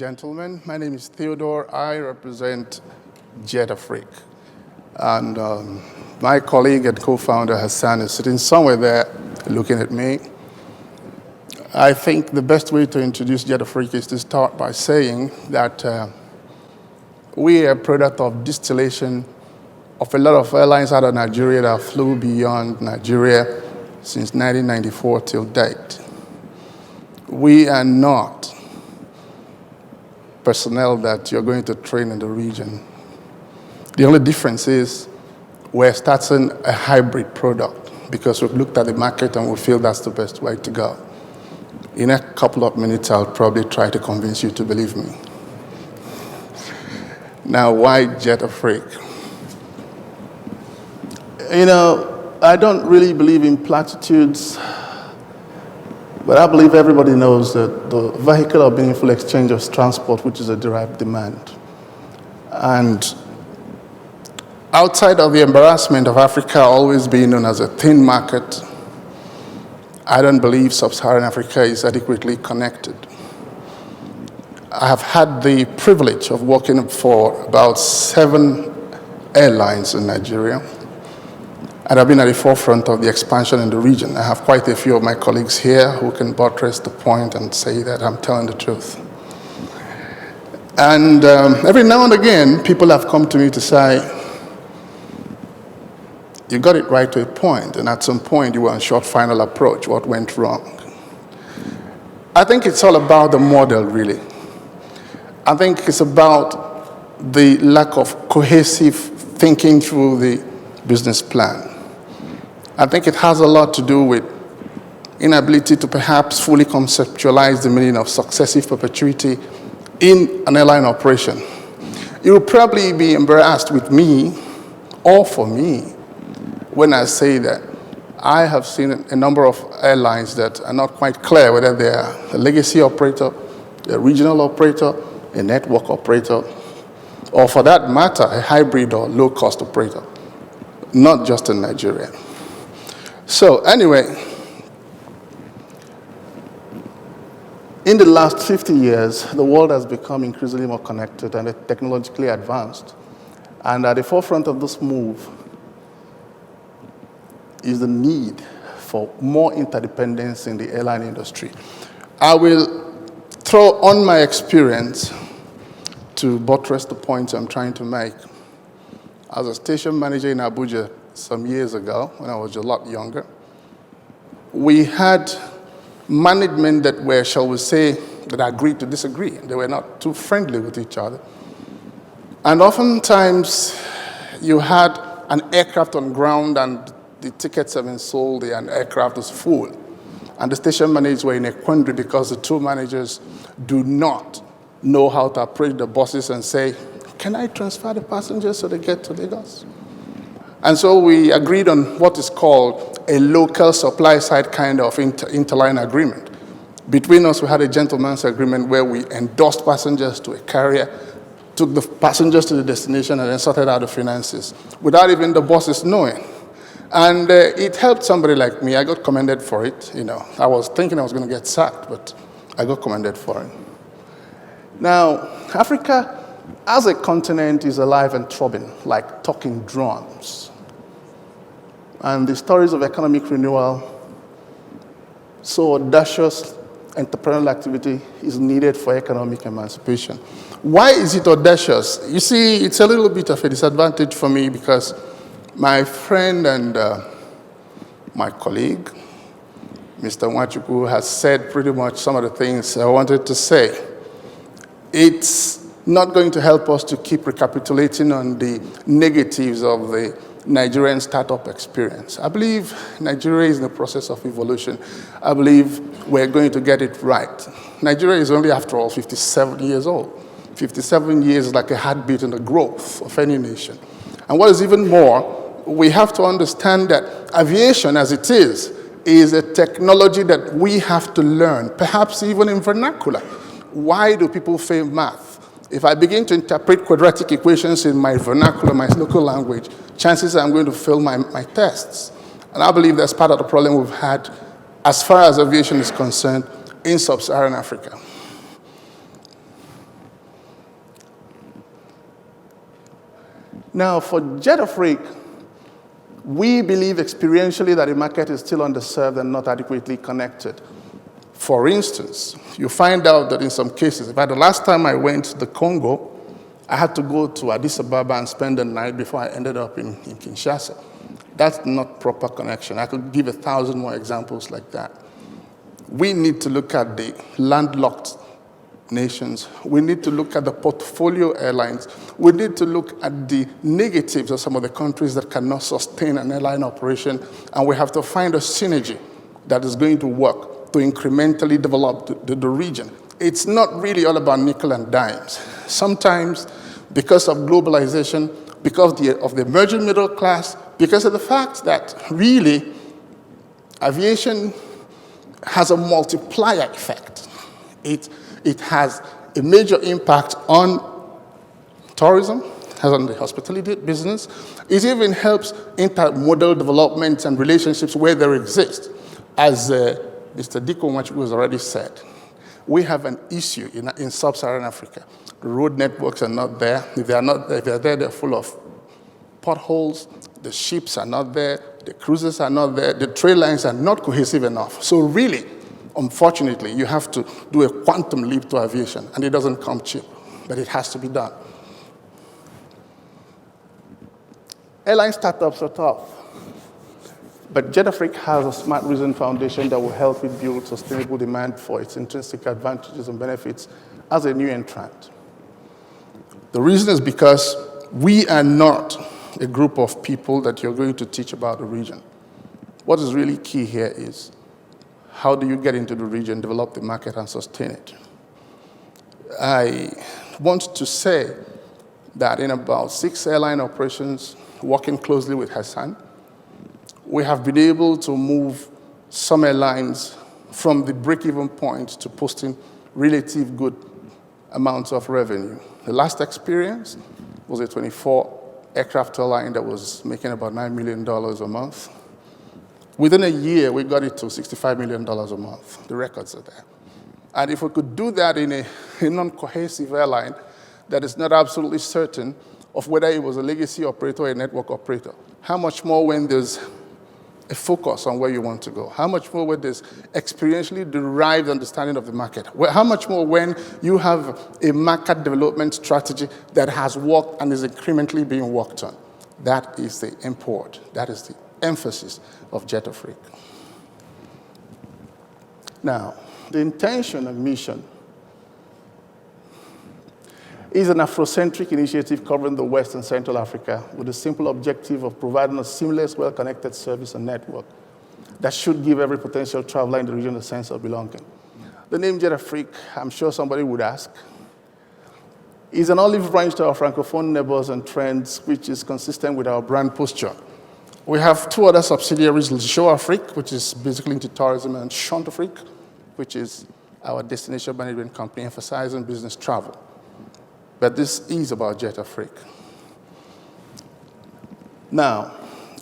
gentlemen. My name is Theodore. I represent Jet Afrique. And my colleague and co-founder Hassan is sitting somewhere there looking at me. I think the best way to introduce Jet Afrique is to start by saying that we are a product of distillation of a lot of airlines out of Nigeria that flew beyond Nigeria since 1994 till date. We are not personnel that you're going to train in the region. The only difference is we're starting a hybrid product because we've looked at the market and we feel that's the best way to go. In a couple of minutes, I'll probably try to convince you to believe me. Now, why Jet Afrique? You know, I don't really believe in platitudes, but I believe everybody knows that the vehicle of meaningful exchange of transport, which is a derived demand. And outside of the embarrassment of Africa always being known as a thin market, I don't believe sub-Saharan Africa is adequately connected. I have had the privilege of working for about 7 airlines in Nigeria, and I've been at the forefront of the expansion in the region. I have quite a few of my colleagues here who can buttress the point and say that I'm telling the truth. And every now and again, people have come to me to say, you got it right to a point, and at some point you were on short final approach. What went wrong? I think it's all about the model, really. I think it's about the lack of cohesive thinking through the business plan. I think it has a lot to do with inability to perhaps fully conceptualize the meaning of successive perpetuity in an airline operation. You will probably be embarrassed with me, or for me, when I say that I have seen a number of airlines that are not quite clear whether they are a legacy operator, a regional operator, a network operator, or for that matter, a hybrid or low-cost operator, not just in Nigeria. So anyway, in the last 50 years, the world has become increasingly more connected and technologically advanced. And at the forefront of this move is the need for more interdependence in the airline industry. I will throw on my experience to buttress the points I'm trying to make. As a station manager in Abuja some years ago, when I was a lot younger, we had management that were, shall we say, that agreed to disagree. They were not too friendly with each other. And oftentimes, you had an aircraft on ground and the tickets have been sold, and aircraft is full. And the station managers were in a quandary because the 2 managers do not know how to approach the buses and say, can I transfer the passengers so they get to Lagos? And so we agreed on what is called a local supply side kind of interline agreement. Between us, we had a gentleman's agreement where we endorsed passengers to a carrier, took the passengers to the destination, and then sorted out the finances without even the bosses knowing. And it helped somebody like me. I got commended for it. You know, I was thinking I was going to get sacked, but I got commended for it. Now, Africa as a continent is alive and throbbing, like talking drums. And the stories of economic renewal, so audacious entrepreneurial activity is needed for economic emancipation. Why is it audacious? You see, it's a little bit of a disadvantage for me because my friend and my colleague, Mr. Nwachukwu, has said pretty much some of the things I wanted to say. It's not going to help us to keep recapitulating on the negatives of the Nigerian startup experience. I believe Nigeria is in the process of evolution. I believe we're going to get it right. Nigeria is only, after all, 57 years old. 57 years is like a heartbeat in the growth of any nation. And what is even more, we have to understand that aviation as it is a technology that we have to learn, perhaps even in vernacular. Why do people fail math? If I begin to interpret quadratic equations in my vernacular, my local language, chances are I'm going to fail my tests. And I believe that's part of the problem we've had as far as aviation is concerned in sub-Saharan Africa. Now, for Jet Afrique, we believe experientially that the market is still underserved and not adequately connected. For instance, you find out that in some cases, in fact, the last time I went to the Congo, I had to go to Addis Ababa and spend the night before I ended up in Kinshasa. That's not proper connection. I could give 1,000 more examples like that. We need to look at the landlocked nations. We need to look at the portfolio airlines. We need to look at the negatives of some of the countries that cannot sustain an airline operation, and we have to find a synergy that is going to work to incrementally develop the region. It's not really all about nickel and dimes. Sometimes, because of globalization, because of the emerging middle class, because of the fact that really aviation has a multiplier effect. It has a major impact on tourism, has on the hospitality business. It even helps intermodal development and relationships where there exist. As Mr. Diko Machuku has already said, we have an issue in sub-Saharan Africa. The road networks are not there. If they're there, they're full of potholes. The ships are not there. The cruises are not there. The trade lines are not cohesive enough. So really, unfortunately, you have to do a quantum leap to aviation, and it doesn't come cheap, but it has to be done. Airline startups are tough, but Jet Afrique has a smart reason foundation that will help it build sustainable demand for its intrinsic advantages and benefits as a new entrant. The reason is because we are not a group of people that you're going to teach about the region. What is really key here is how do you get into the region, develop the market, and sustain it? I want to say that in about 6 airline operations, working closely with Hassan, we have been able to move some airlines from the break-even point to posting relative good amounts of revenue. The last experience was a 24-aircraft airline that was making about $9 million a month. Within a year, we got it to $65 million a month. The records are there. And if we could do that in a non-cohesive airline that is not absolutely certain of whether it was a legacy operator or a network operator, how much more when there's a focus on where you want to go? How much more when there's experientially derived understanding of the market? How much more when you have a market development strategy that has worked and is incrementally being worked on? That is the import. That is the emphasis of Jet Afrique. Now, the intention and mission is an Afrocentric initiative covering the West and Central Africa with the simple objective of providing a seamless, well-connected service and network that should give every potential traveler in the region a sense of belonging. The name Jet Afrique, I'm sure somebody would ask, is an olive branch to our Francophone neighbors and trends, which is consistent with our brand posture. We have 2 other subsidiaries, Jet Afrique, which is basically into tourism, and Jet Afrique, which is our destination management company emphasizing business travel. But this is about Jet Afrique. Now,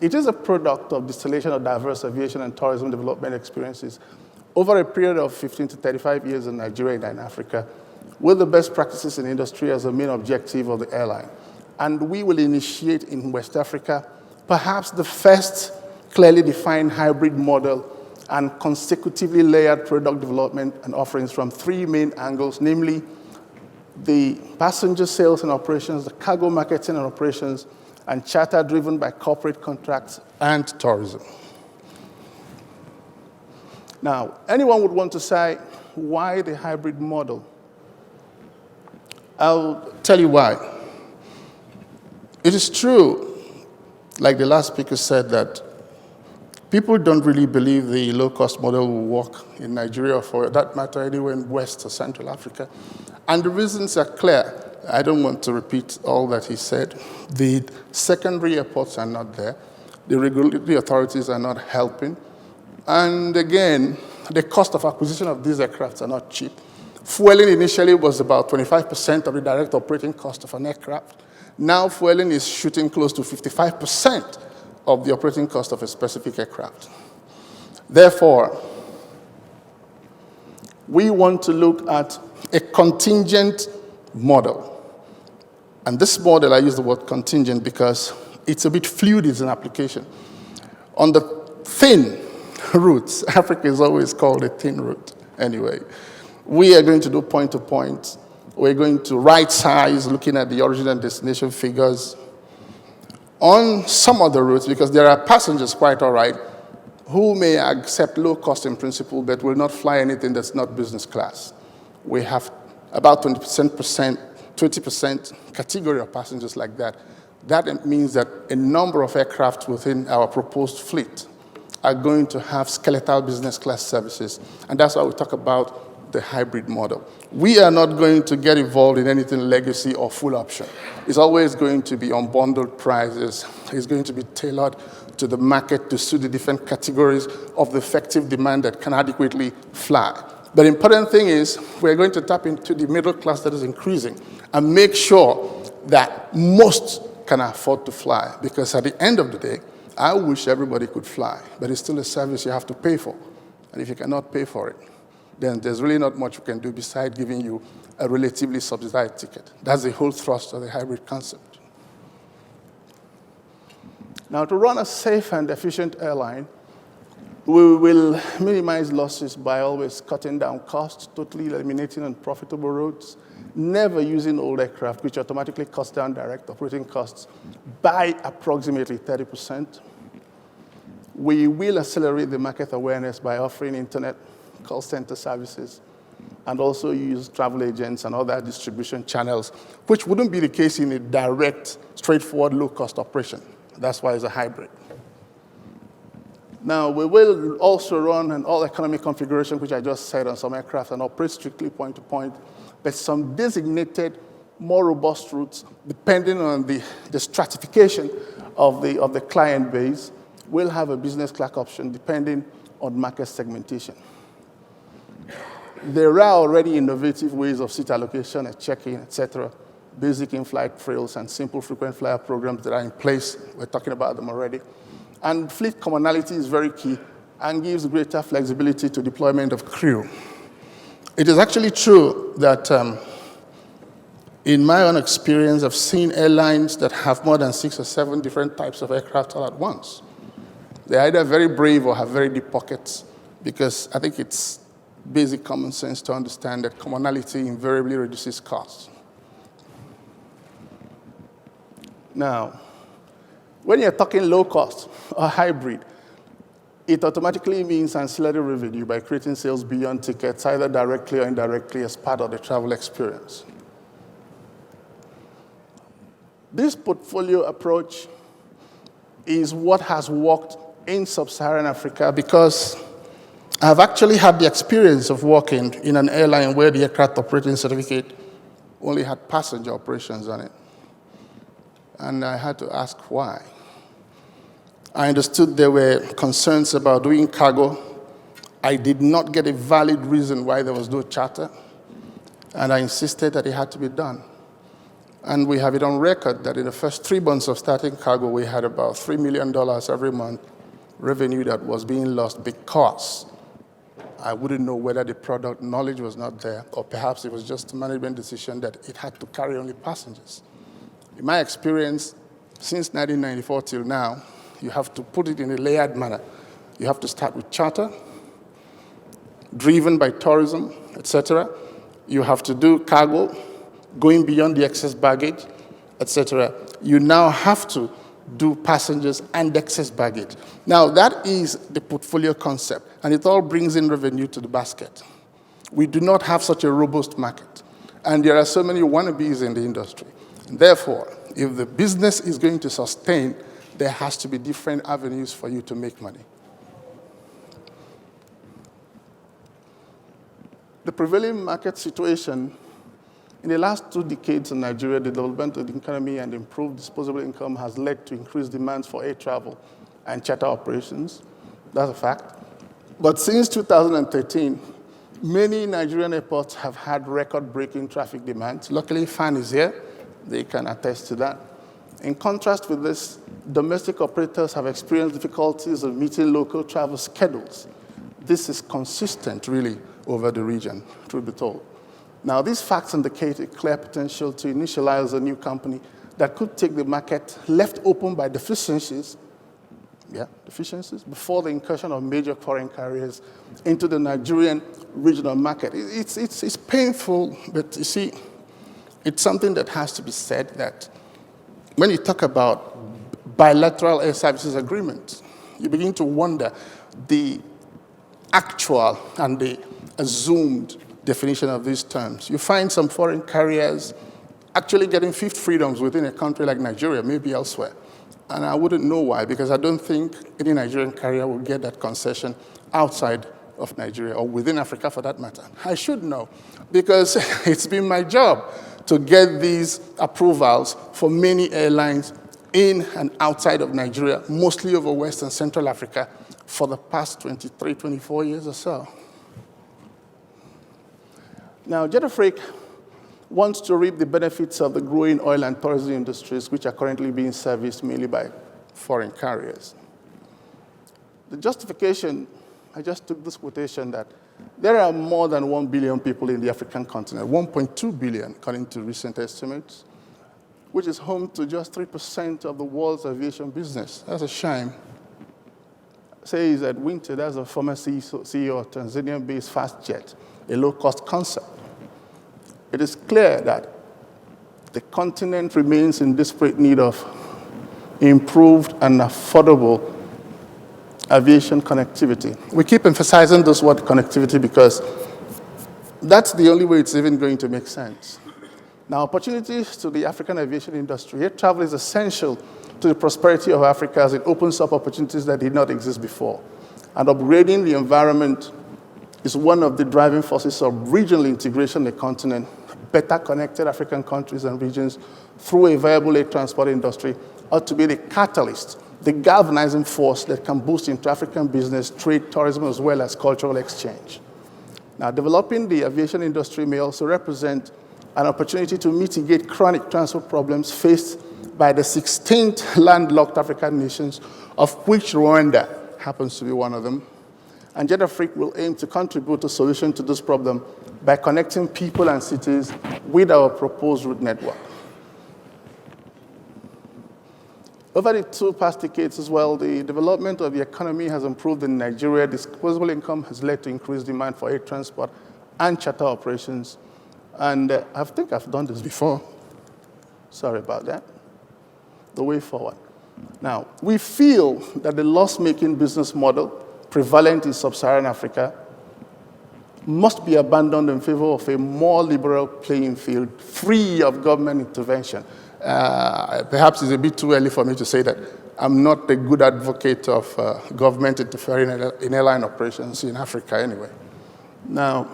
it is a product of distillation of diverse aviation and tourism development experiences over a period of 15 to 35 years in Nigeria and in Africa, with the best practices in industry as a main objective of the airline. And we will initiate in West Africa perhaps the first clearly defined hybrid model and consecutively layered product development and offerings from 3 main angles, namely the passenger sales and operations, the cargo marketing and operations, and charter driven by corporate contracts and tourism. Now, anyone would want to say, why the hybrid model? I'll tell you why. It is true, like the last speaker said, that people don't really believe the low-cost model will work in Nigeria, or for that matter, anywhere in West or Central Africa. And the reasons are clear. I don't want to repeat all that he said. The secondary airports are not there. The regulatory authorities are not helping. And again, the cost of acquisition of these aircrafts are not cheap. Fueling initially was about 25% of the direct operating cost of an aircraft. Now fueling is shooting close to 55% of the operating cost of a specific aircraft. Therefore, we want to look at a contingent model. And this model, I use the word contingent because it's a bit fluid as an application. On the thin routes, Africa is always called a thin route anyway. We are going to do point-to-point. We're going to right size, looking at the origin and destination figures. On some of the routes, because there are passengers quite all right, who may accept low cost in principle, but will not fly anything that's not business class. We have about 20% category of passengers like that. That means that a number of aircraft within our proposed fleet are going to have skeletal business class services. And that's why we talk about the hybrid model. We are not going to get involved in anything legacy or full option. It's always going to be unbundled prices. It's going to be tailored to the market to suit the different categories of the effective demand that can adequately fly. But the important thing is we're going to tap into the middle class that is increasing and make sure that most can afford to fly. Because at the end of the day, I wish everybody could fly, but it's still a service you have to pay for. And if you cannot pay for it, then there's really not much we can do besides giving you a relatively subsidized ticket. That's the whole thrust of the hybrid concept. Now, to run a safe and efficient airline, we will minimize losses by always cutting down costs, totally eliminating unprofitable routes, never using old aircraft, which automatically cuts down direct operating costs by approximately 30%. We will accelerate the market awareness by offering internet call center services, and also use travel agents and other distribution channels, which wouldn't be the case in a direct, straightforward, low-cost operation. That's why it's a hybrid. Now, we will also run an all-economy configuration, which I just said, on some aircraft, and operate strictly point-to-point, but some designated, more robust routes, depending on the stratification of the client base, will have a business class option depending on market segmentation. There are already innovative ways of seat allocation and check-in, et cetera, basic in-flight frills and simple frequent flyer programs that are in place. We're talking about them already. And fleet commonality is very key and gives greater flexibility to deployment of crew. It is actually true that in my own experience, I've seen airlines that have more than 6 or 7 different types of aircraft all at once. They're either very brave or have very deep pockets, because I think it's basic common sense to understand that commonality invariably reduces costs. Now, when you're talking low cost or hybrid, it automatically means ancillary revenue by creating sales beyond tickets, either directly or indirectly as part of the travel experience. This portfolio approach is what has worked in sub-Saharan Africa, because I've actually had the experience of working in an airline where the aircraft operating certificate only had passenger operations on it. And I had to ask why. I understood there were concerns about doing cargo. I did not get a valid reason why there was no charter, and I insisted that it had to be done. And we have it on record that in the first 3 months of starting cargo, we had about $3 million every month revenue that was being lost because I wouldn't know whether the product knowledge was not there, or perhaps it was just a management decision that it had to carry only passengers. In my experience, since 1994 till now, you have to put it in a layered manner. You have to start with charter, driven by tourism, etc. You have to do cargo, going beyond the excess baggage, etc. You now have to do passengers and excess baggage. Now, that is the portfolio concept, and it all brings in revenue to the basket. We do not have such a robust market, and there are so many wannabes in the industry. Therefore, if the business is going to sustain, there has to be different avenues for you to make money. The prevailing market situation in the last 2 decades in Nigeria, the development of the economy and improved disposable income has led to increased demands for air travel and charter operations. That's a fact. But since 2013, many Nigerian airports have had record-breaking traffic demands. Luckily, FAN is here. They can attest to that. In contrast with this, domestic operators have experienced difficulties of meeting local travel schedules. This is consistent, really, over the region, truth be told. Now, these facts indicate a clear potential to initialize a new company that could take the market left open by deficiencies before the incursion of major foreign carriers into the Nigerian regional market. It's painful, but you see, it's something that has to be said that when you talk about bilateral air services agreements, you begin to wonder the actual and the assumed definition of these terms. You find some foreign carriers actually getting fifth freedoms within a country like Nigeria, maybe elsewhere. And I wouldn't know why, because I don't think any Nigerian carrier will get that concession outside of Nigeria, or within Africa for that matter. I should know, because it's been my job to get these approvals for many airlines in and outside of Nigeria, mostly over West and Central Africa, for the past 23, 24 years or so. Now, Jet Afrique wants to reap the benefits of the growing oil and tourism industries, which are currently being serviced mainly by foreign carriers. The justification, I just took this quotation that there are more than 1 billion people in the African continent, 1.2 billion according to recent estimates, which is home to just 3% of the world's aviation business. That's a shame. Says that Winter, that's a former CEO of Tanzanian-based FastJet, a low-cost concept. It is clear that the continent remains in desperate need of improved and affordable aviation connectivity. We keep emphasizing this word connectivity because that's the only way it's even going to make sense. Now, opportunities to the African aviation industry. Air travel is essential to the prosperity of Africa as it opens up opportunities that did not exist before. And upgrading the environment is one of the driving forces of regional integration in the continent. Better connected African countries and regions through a viable air transport industry ought to be the catalyst, the galvanizing force that can boost inter-African business, trade, tourism, as well as cultural exchange. Now, developing the aviation industry may also represent an opportunity to mitigate chronic transport problems faced by the 16th landlocked African nations, of which Rwanda happens to be one of them. And Jet Afrique will aim to contribute a solution to this problem by connecting people and cities with our proposed route network. Over the two past decades as well, the development of the economy has improved in Nigeria. Disposable income has led to increased demand for air transport and charter operations. And I think I've done this before. Sorry about that. The way forward. Now, we feel that the loss-making business model prevalent in sub-Saharan Africa must be abandoned in favor of a more liberal playing field, free of government intervention. Perhaps it's a bit too early for me to say that I'm not a good advocate of government interfering in airline operations in Africa anyway. Now,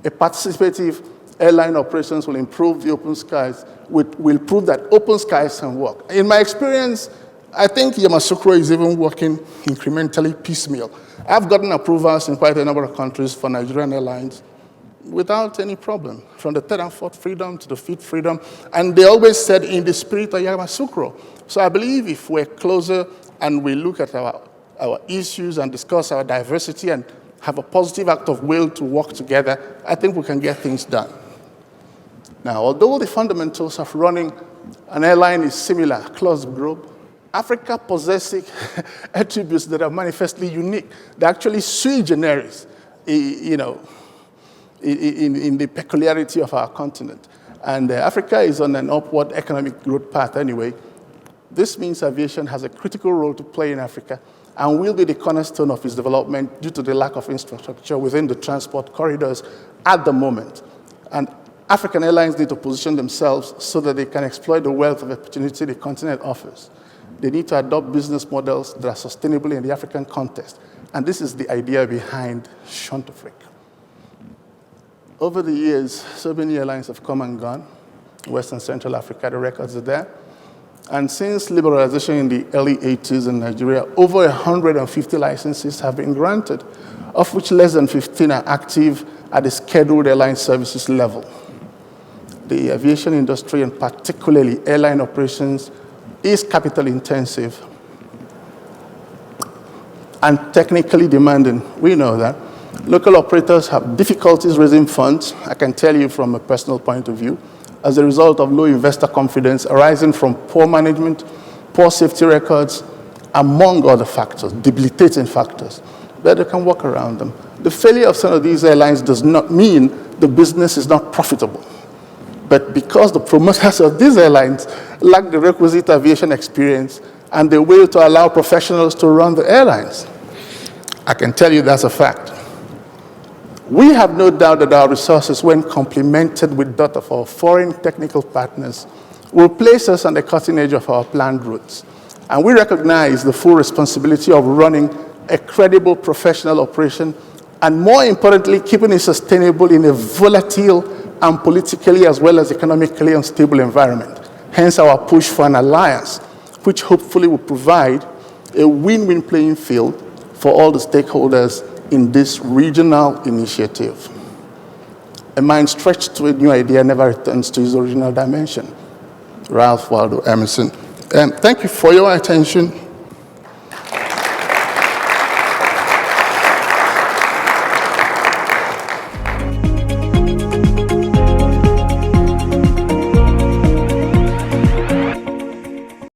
a participative airline operations will improve the open skies, will prove that open skies can work. In my experience, I think Yamoussoukro is even working incrementally piecemeal. I've gotten approvals in quite a number of countries for Nigerian airlines without any problem, from the third and fourth freedom to the fifth freedom, and they always said in the spirit of Yamoussoukro. So I believe if we're closer and we look at our issues and discuss our diversity and have a positive act of will to work together, I think we can get things done. Now, although the fundamentals of running an airline is similar across the globe, Africa possesses attributes that are manifestly unique. They're actually sui generis, in the peculiarity of our continent. And Africa is on an upward economic growth path anyway. This means aviation has a critical role to play in Africa and will be the cornerstone of its development due to the lack of infrastructure within the transport corridors at the moment. And African airlines need to position themselves so that they can exploit the wealth of opportunity the continent offers. They need to adopt business models that are sustainable in the African context. And this is the idea behind Jet Afrique. Over the years, so many airlines have come and gone. West and Central Africa, the records are there. And since liberalization in the early 80s in Nigeria, over 150 licenses have been granted, of which less than 15 are active at the scheduled airline services level. The aviation industry, and particularly airline operations, is capital intensive and technically demanding. We know that. Local operators have difficulties raising funds, I can tell you from a personal point of view, as a result of low investor confidence arising from poor management, poor safety records, among other factors, debilitating factors. But they can work around them. The failure of some of these airlines does not mean the business is not profitable. But because the promoters of these airlines lack the requisite aviation experience and the will to allow professionals to run the airlines, I can tell you that's a fact. We have no doubt that our resources, when complemented with that of our foreign technical partners, will place us on the cutting edge of our planned routes. And we recognize the full responsibility of running a credible professional operation, and more importantly, keeping it sustainable in a volatile and politically as well as economically unstable environment. Hence our push for an alliance, which hopefully will provide a win-win playing field for all the stakeholders in this regional initiative. A mind stretched to a new idea never returns to its original dimension. Ralph Waldo Emerson. Thank you for your attention.